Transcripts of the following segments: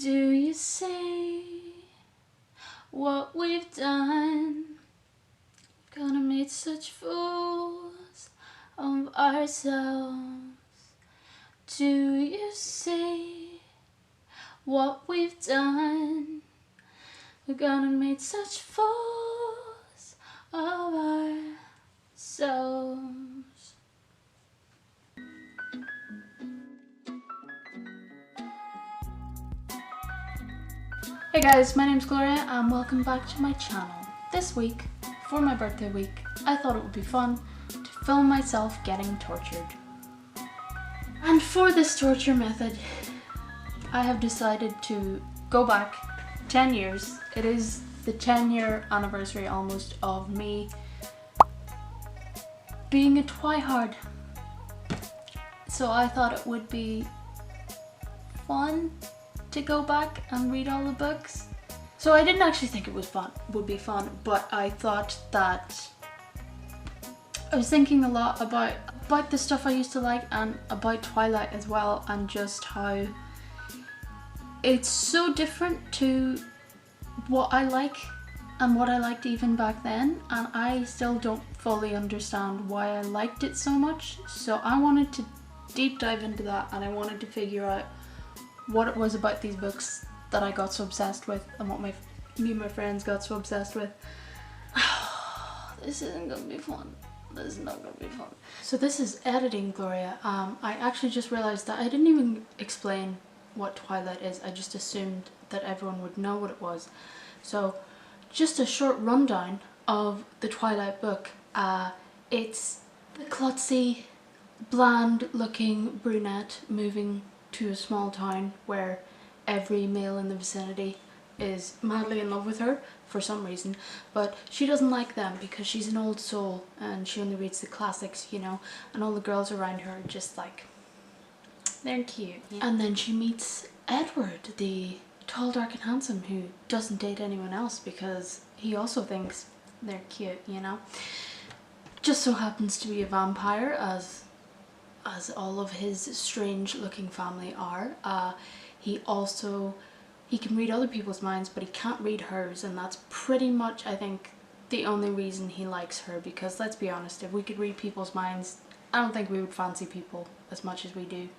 Do you see what we've done? Gonna make such fools of ourselves. Do you see what we've done? We're gonna make such fools of ourselves. Hey guys, my name's Gloria and welcome back to my channel. This week, for my birthday week, I thought it would be fun to film myself getting tortured. And for this torture method, I have decided to go back 10 years. It is the 10-year anniversary almost of me being a Twihard. So I thought it would be fun to go back and read all the books. So I didn't actually think it would be fun, but I thought that I was thinking a lot about the stuff I used to like and about Twilight as well, and just how it's so different to what I like and what I liked even back then, and I still don't fully understand why I liked it so much. So I wanted to deep dive into that, and I wanted to figure out what it was about these books that I got so obsessed with, and what me and my friends got so obsessed with. This isn't gonna be fun. This is not gonna be fun. So this is editing, Gloria. I actually just realized that I didn't even explain what Twilight is. I just assumed that everyone would know what it was. So just a short rundown of the Twilight book. It's the klutzy, bland looking brunette moving to a small town where every male in the vicinity is madly in love with her for some reason, but she doesn't like them because she's an old soul and she only reads the classics, you know, and all the girls around her are just like, they're cute. And then she meets Edward, the tall, dark and handsome, who doesn't date anyone else because he also thinks they're cute, you know. Just so happens to be a vampire, as all of his strange looking family are. He can read other people's minds, but he can't read hers, and that's pretty much, I think, the only reason he likes her, because let's be honest, if we could read people's minds, I don't think we would fancy people as much as we do.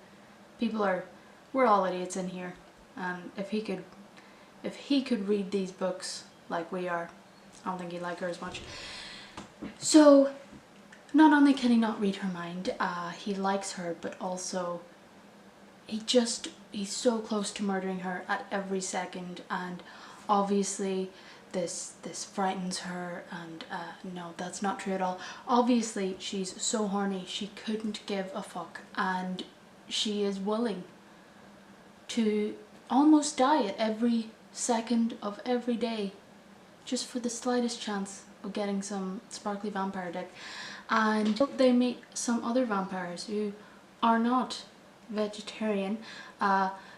We're all idiots in here, and if he could read these books like we are, I don't think he'd like her as much. So not only can he not read her mind, he likes her, but also he's so close to murdering her at every second, and obviously this frightens her, and no, that's not true at all. Obviously she's so horny she couldn't give a fuck, and she is willing to almost die at every second of every day just for the slightest chance of getting some sparkly vampire dick. And they meet some other vampires who are not vegetarian,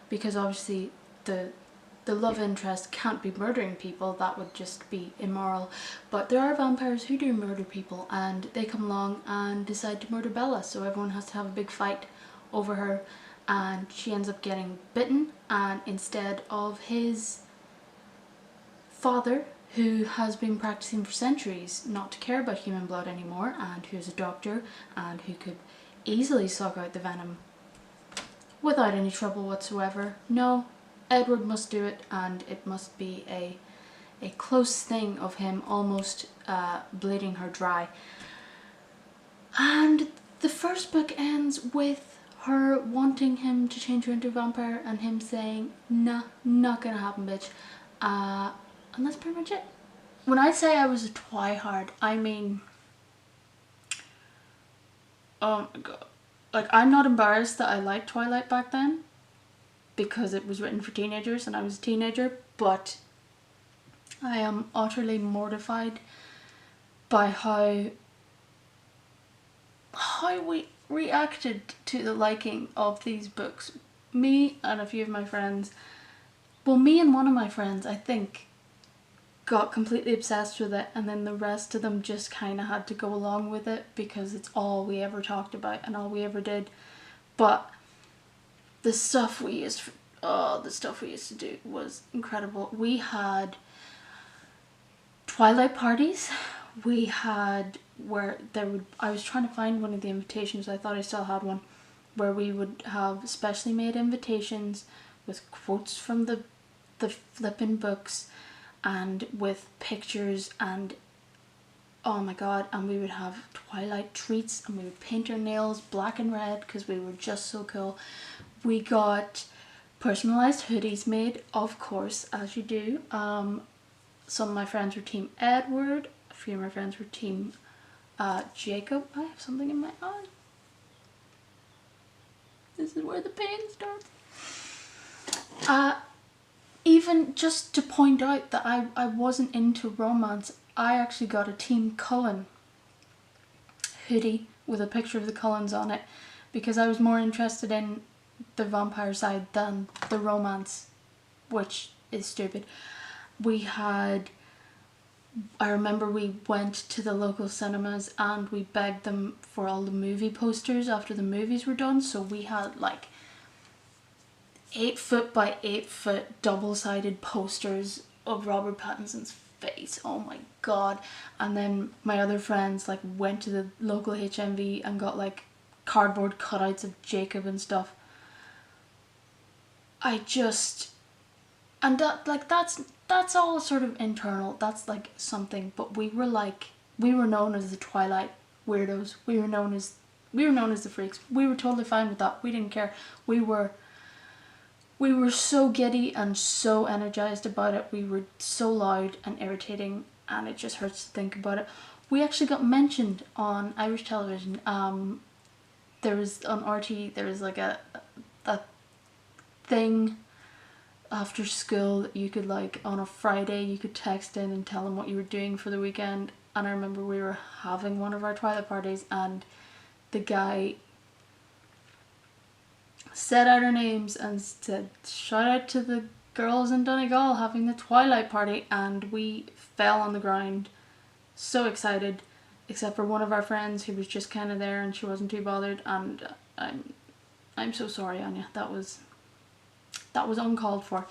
because obviously the love interest can't be murdering people, that would just be immoral. But there are vampires who do murder people, and they come along and decide to murder Bella, so everyone has to have a big fight over her, and she ends up getting bitten, and instead of his father, who has been practicing for centuries not to care about human blood anymore, and who's a doctor and who could easily suck out the venom without any trouble whatsoever. No, Edward must do it, and it must be a close thing of him almost bleeding her dry. And the first book ends with her wanting him to change her into a vampire and him saying, nah, not gonna happen, bitch. And that's pretty much it. When I say I was a Twihard, I mean, oh my god. Like, I'm not embarrassed that I liked Twilight back then, because it was written for teenagers and I was a teenager, but I am utterly mortified by how we reacted to the liking of these books. Me and a few of my friends, well, me and one of my friends, I think, got completely obsessed with it, and then the rest of them just kind of had to go along with it because it's all we ever talked about and all we ever did. But the stuff we used oh, the stuff we used to do was incredible. We had Twilight parties. We had where there would, I was trying to find one of the invitations, I thought I still had one, where we would have specially made invitations with quotes from the flippin' books and with pictures, and oh my god, and we would have Twilight treats, and we would paint our nails black and red because we were just so cool. We got personalised hoodies made, of course, as you do. Some of my friends were team Edward, a few of my friends were team Jacob. I have something in my eye. This is where the pain starts. Even just to point out that I wasn't into romance, I actually got a Team Cullen hoodie with a picture of the Cullens on it because I was more interested in the vampire side than the romance, which is stupid. We had, I remember we went to the local cinemas and we begged them for all the movie posters after the movies were done, so we had like 8 foot by 8 foot double-sided posters of Robert Pattinson's face. Oh my god. And then my other friends like went to the local HMV and got like cardboard cutouts of Jacob and stuff. And that, like, that's all sort of internal, that's like something, but we were known as the Twilight weirdos. We were known as the freaks. We were totally fine with that. We didn't care. We were so giddy and so energized about it. We were so loud and irritating, and it just hurts to think about it. We actually got mentioned on Irish television. There was on RT, there was like a thing after school that you could, like, on a Friday you could text in and tell them what you were doing for the weekend. And I remember we were having one of our Twilight parties and the guy said out our names and said, shout out to the girls in Donegal having the Twilight party, and we fell on the ground so excited, except for one of our friends who was just kind of there and she wasn't too bothered, and I'm so sorry, Anya, that was uncalled for.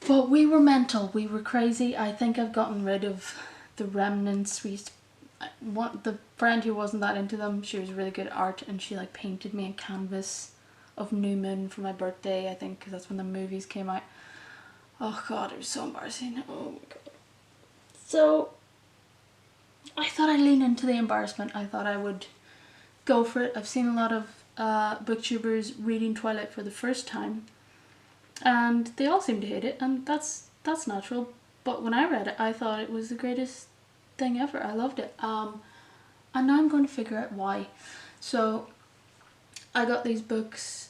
But we were mental, we were crazy. I think I've gotten rid of the remnants. The friend who wasn't that into them, she was really good at art, and she like painted me a canvas of New Moon for my birthday, I think, because that's when the movies came out. Oh god, it was so embarrassing. Oh my god. So I thought I'd lean into the embarrassment. I thought I would go for it. I've seen a lot of booktubers reading Twilight for the first time, and they all seem to hate it, and that's natural. But when I read it, I thought it was the greatest thing ever. I loved it. And now I'm going to figure out why. So I got these books.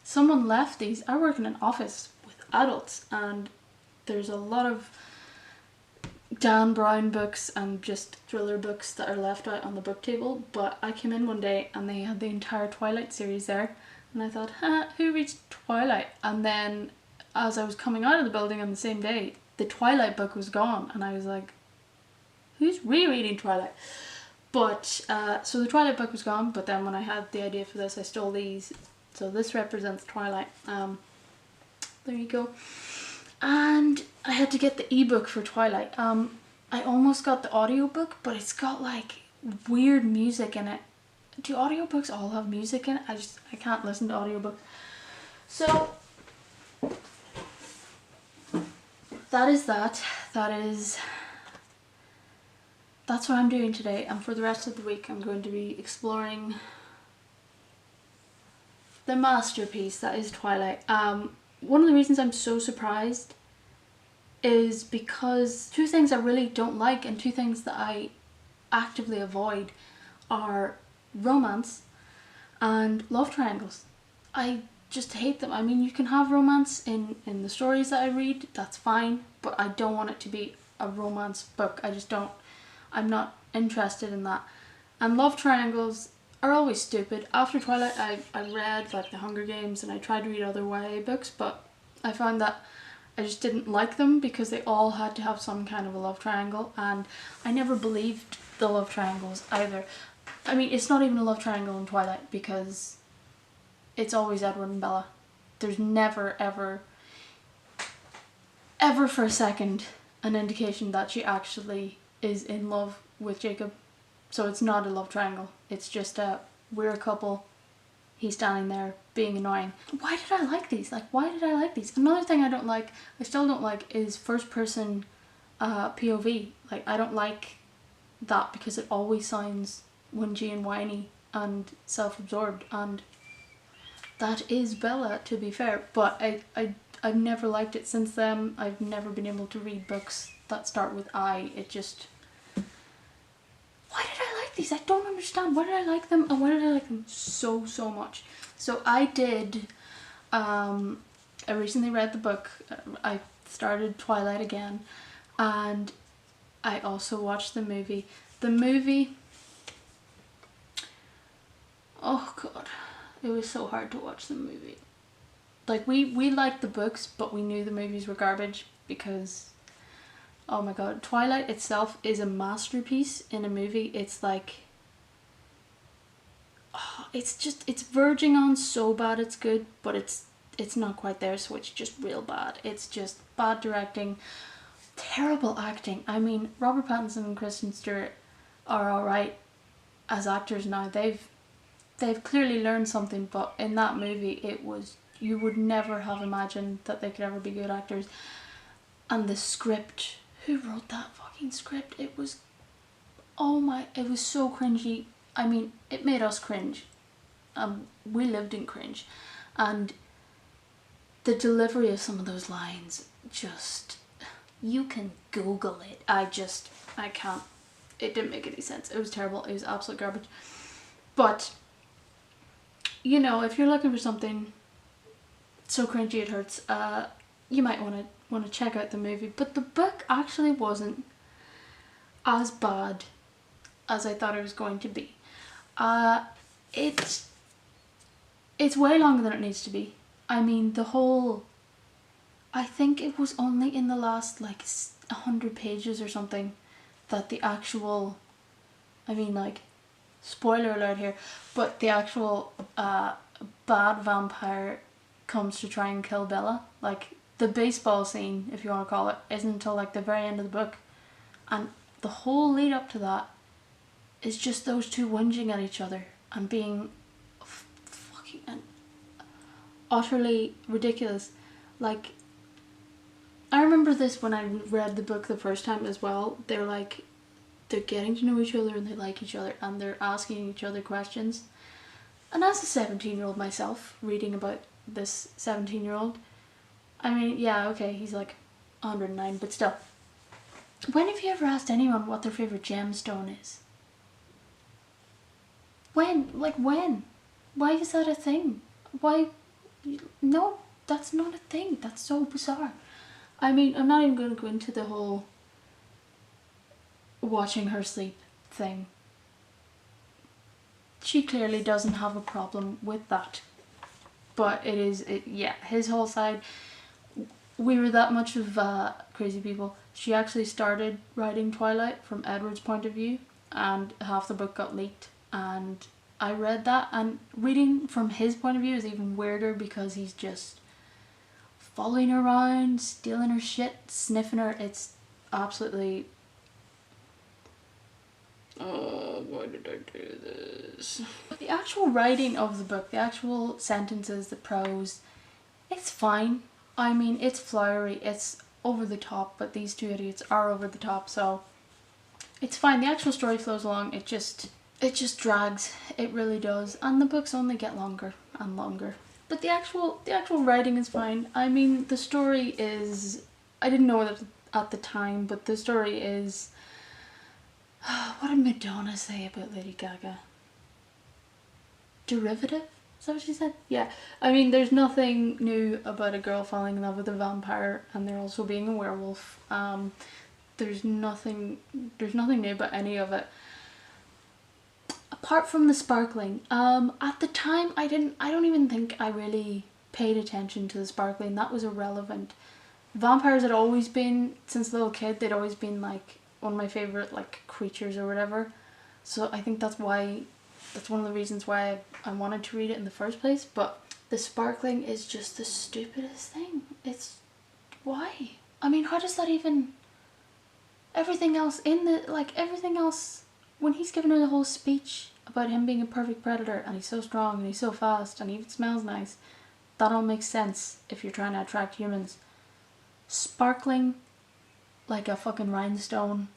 Someone left these. I work in an office with adults, and there's a lot of Dan Brown books and just thriller books that are left out on the book table, but I came in one day and they had the entire Twilight series there, and I thought, who reads Twilight? And then as I was coming out of the building on the same day, the Twilight book was gone, and I was like, who's rereading Twilight? But so the Twilight book was gone, but then when I had the idea for this, I stole these. So this represents Twilight. There you go. And I had to get the ebook for Twilight. I almost got the audiobook, but it's got like weird music in it. Do audiobooks all have music in it? I can't listen to audiobooks. So that is that. That's what I'm doing today, and for the rest of the week I'm going to be exploring the masterpiece that is Twilight. One of the reasons I'm so surprised is because two things I really don't like and two things that I actively avoid are romance and love triangles. I just hate them. I mean, you can have romance in the stories that I read, that's fine, but I don't want it to be a romance book. I just don't. I'm not interested in that. And love triangles are always stupid. After Twilight, I read like The Hunger Games, and I tried to read other YA books, but I found that I just didn't like them because they all had to have some kind of a love triangle, and I never believed the love triangles either. I mean, it's not even a love triangle in Twilight because it's always Edward and Bella. There's never, ever for a second an indication that she actually is in love with Jacob. So it's not a love triangle. It's just we're a couple. He's standing there being annoying. Why did I like these? Like, why did I like these? Another thing I still don't like is first person POV. Like, I don't like that because it always sounds whingy and whiny and self-absorbed, and that is Bella, to be fair, but I've never liked it since then. I've never been able to read books that start with I. It just... Why did I like these? I don't understand. Why did I like them, and why did I like them so much? So I did, I recently read the book. I started Twilight again, and I also watched the movie. The movie... Oh god. It was so hard to watch the movie. Like, we liked the books, but we knew the movies were garbage because, oh my god, Twilight itself is a masterpiece in a movie. It's like, oh, it's verging on so bad it's good, but it's not quite there, so it's just real bad. It's just bad directing, terrible acting. I mean, Robert Pattinson and Kristen Stewart are alright as actors now. They've clearly learned something, but in that movie it was, you would never have imagined that they could ever be good actors. And the script, who wrote that fucking script? It was, oh my, it was so cringy. I mean, it made us cringe. We lived in cringe. And the delivery of some of those lines, just, you can Google it. I can't. It didn't make any sense. It was terrible. It was absolute garbage. But, you know, if you're looking for something so cringy it hurts, you might want to check out the movie. But the book actually wasn't as bad as I thought it was going to be. It's way longer than it needs to be. I mean, I think it was only in the last like 100 pages or something that the actual, I mean, like, spoiler alert here, but the actual bad vampire comes to try and kill Bella. Like, the baseball scene, if you want to call it, isn't until like the very end of the book, and the whole lead up to that is just those two whinging at each other and being fucking and utterly ridiculous. Like, I remember this when I read the book the first time as well. They're like, they're getting to know each other and they like each other and they're asking each other questions. And as a 17-year-old myself, reading about this 17-year-old, I mean, yeah, okay, he's like 109, but still. When have you ever asked anyone what their favourite gemstone is? When? Like, when? Why is that a thing? Why? No, that's not a thing. That's so bizarre. I mean, I'm not even going to go into the whole watching her sleep thing. She clearly doesn't have a problem with that. But yeah, his whole side, we were that much of crazy people. She actually started writing Twilight from Edward's point of view, and half the book got leaked, and I read that, and reading from his point of view is even weirder because he's just following her around, stealing her shit, sniffing her. It's absolutely... Oh, why did I do this? But the actual writing of the book, the actual sentences, the prose, it's fine. I mean, it's flowery, it's over the top, but these two idiots are over the top, so it's fine. The actual story flows along. It just drags. It really does. And the books only get longer and longer. But the actual writing is fine. I mean, the story is, I didn't know it at the time, but the story is, what did Madonna say about Lady Gaga? Derivative? Is that what she said? Yeah. I mean, there's nothing new about a girl falling in love with a vampire and there also being a werewolf. There's nothing new about any of it. Apart from the sparkling. At the time, I don't even think I really paid attention to the sparkling. That was irrelevant. Vampires had always been, since a little kid, they'd always been like one of my favourite like creatures or whatever. So I think that's one of the reasons why I wanted to read it in the first place. But The sparkling is just the stupidest thing. It's... why? I mean, how does that even... everything else in the... like, everything else... when he's giving her the whole speech about him being a perfect predator, and he's so strong, and he's so fast, and he even smells nice, that all makes sense if you're trying to attract humans. Sparkling like a fucking rhinestone.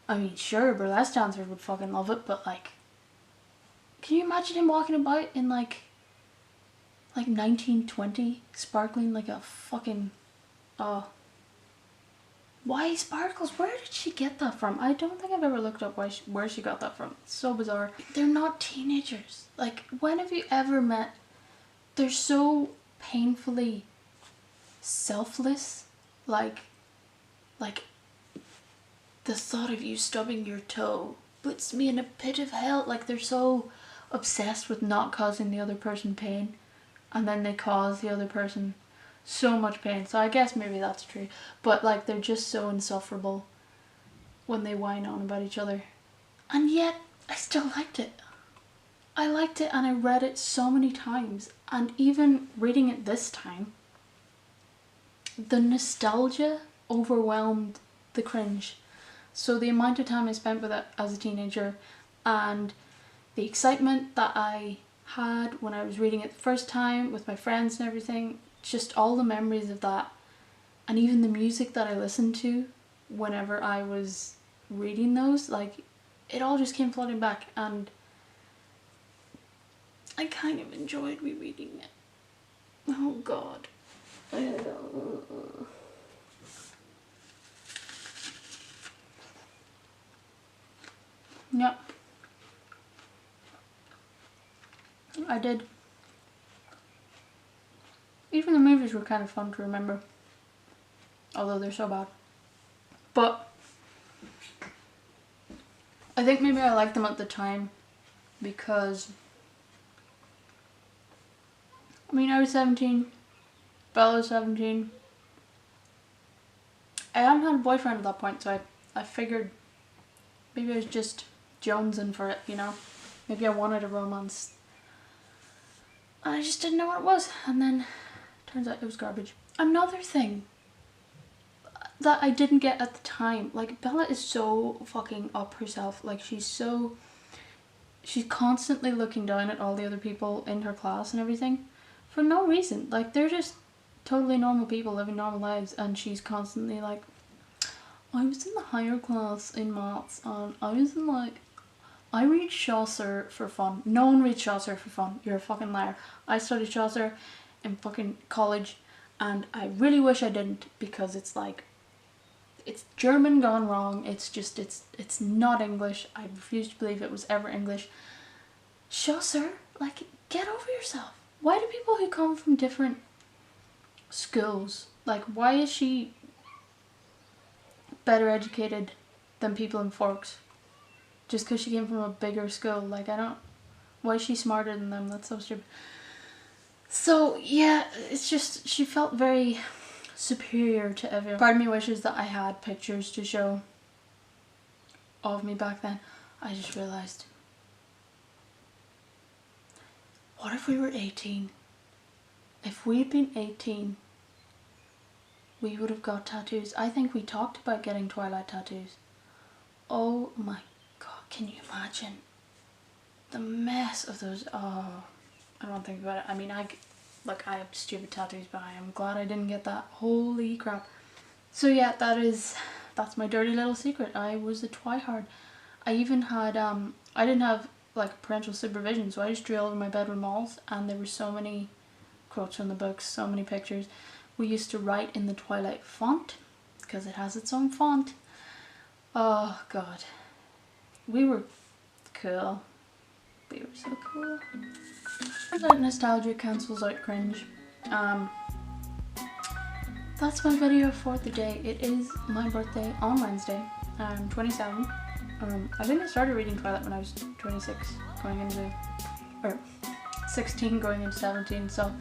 I mean, sure, burlesque dancers would fucking love it, but like... can you imagine him walking about in like 1920, sparkling like a fucking... why sparkles? Where did she get that from? I don't think I've ever looked up where she got that from. It's so bizarre. They're not teenagers. Like, when have you ever met... they're so painfully selfless. Like the thought of you stubbing your toe puts me in a pit of hell. Like, they're so obsessed with not causing the other person pain, and then they cause the other person so much pain. So I guess maybe that's true, but like, they're just so insufferable when they whine on about each other. And yet I still liked it. I liked it, and I read it so many times, and even reading it this time, the nostalgia overwhelmed the cringe. So the amount of time I spent with it as a teenager, and the excitement that I had when I was reading it the first time with my friends and everything, just all the memories of that, and even the music that I listened to whenever I was reading those, like, it all just came flooding back, and I kind of enjoyed rereading it. Oh god. Yep. I did. Even the movies were kind of fun to remember, although they're so bad. But I think maybe I liked them at the time because, I mean, I was 17, Bella was 17. I hadn't had a boyfriend at that point, so I figured maybe I was just jonesing for it, you know? Maybe I wanted a romance. I just didn't know what it was, and then turns out it was garbage. Another thing that I didn't get at the time, like, Bella is so fucking up herself. Like, she's constantly looking down at all the other people in her class and everything for no reason. Like, they're just totally normal people living normal lives, and she's constantly like, I was in the higher class in maths, and I was in like, I read Chaucer for fun. No one reads Chaucer for fun. You're a fucking liar. I studied Chaucer in fucking college, and I really wish I didn't, because it's like, it's German gone wrong. It's just, it's not English. I refuse to believe it was ever English. Chaucer, like, get over yourself. Why do people who come from different schools, like, why is she better educated than people in Forks? Just because she came from a bigger school. Like, I don't... why is she smarter than them? That's so stupid. So, yeah, it's just... she felt very superior to everyone. Part of me wishes that I had pictures to show of me back then. I just realised. What if we were 18? If we'd been 18, we would have got tattoos. I think we talked about getting Twilight tattoos. Oh my god, can you imagine the mess of those? Oh, I don't think about it. I mean, I have stupid tattoos, but I am glad I didn't get that. Holy crap. So yeah, that's my dirty little secret. I was a Twihard. I even had, I didn't have like parental supervision, so I just drew all over my bedroom walls, and there were so many quotes from the books, so many pictures. We used to write in the Twilight font, because it has its own font. Oh god. We were cool. We were so cool. That nostalgia cancels out cringe. That's my video for the day. It is my birthday on Wednesday. I'm 27. I think I started reading Twilight when I was 26, going into, or 16 going into 17, so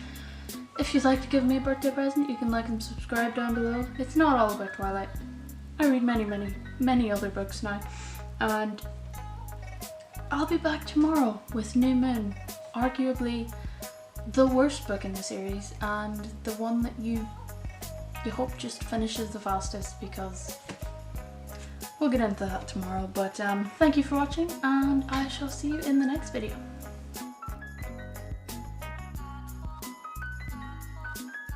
if you'd like to give me a birthday present, you can like and subscribe down below. It's not all about Twilight. I read many other books now, and I'll be back tomorrow with New Moon, arguably the worst book in the series and the one that you hope just finishes the fastest, because we'll get into that tomorrow. But thank you for watching, and I shall see you in the next video.